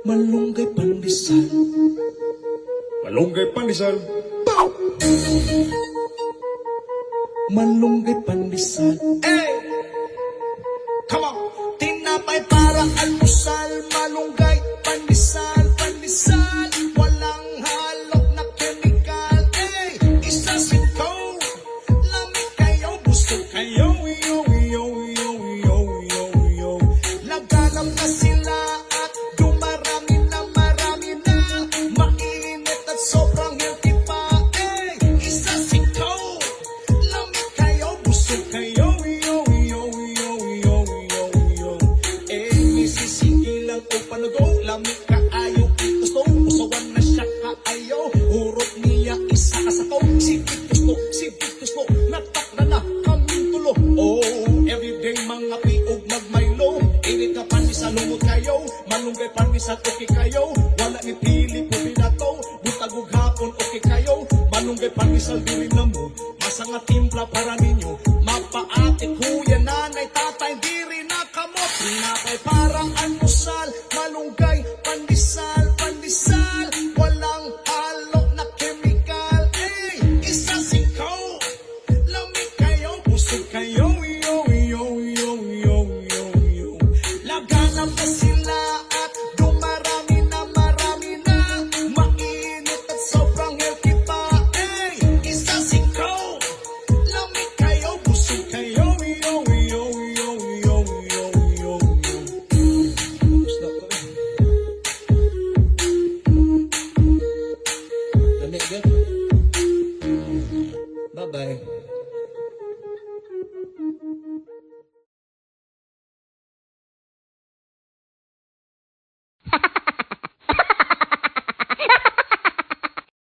Malunggay pandesal. Malunggay pandesal. Malunggay pandesal. Hey! Come on! Tinapay para almusal. Malunggay pandesal. Pandesal. Walang halok na chemical. Hey! Isa sikaw. Lamig kayo. Busog kayo. Yo, yo, yo, yo, yo, yo. Laganap na sila at dumarami na marami na. Mainit at sobrang healthy pa. Eh, isa sikaw. Lamig kayo, busog kayo. Yo, yo, yo, yo, yo, yo. Eh, misisigilan o panago. Lamig ka ayaw gusto. Usawan na siya ka ayaw. Hurot niya isa kasakaw. Si Vitus no, natak na kaming tulo. Oh, everyday mga piog magmaylo. Init ka pandesal lumot kayo. Malunggay pandesal okay kayo. Wala ni pili po binato. Butagog hapon okay kayo. Malunggay pandesal diri na mo. Masanga timpla para ninyo. Mapaate kuya nanay tatay diri na kamot. Pinapay parang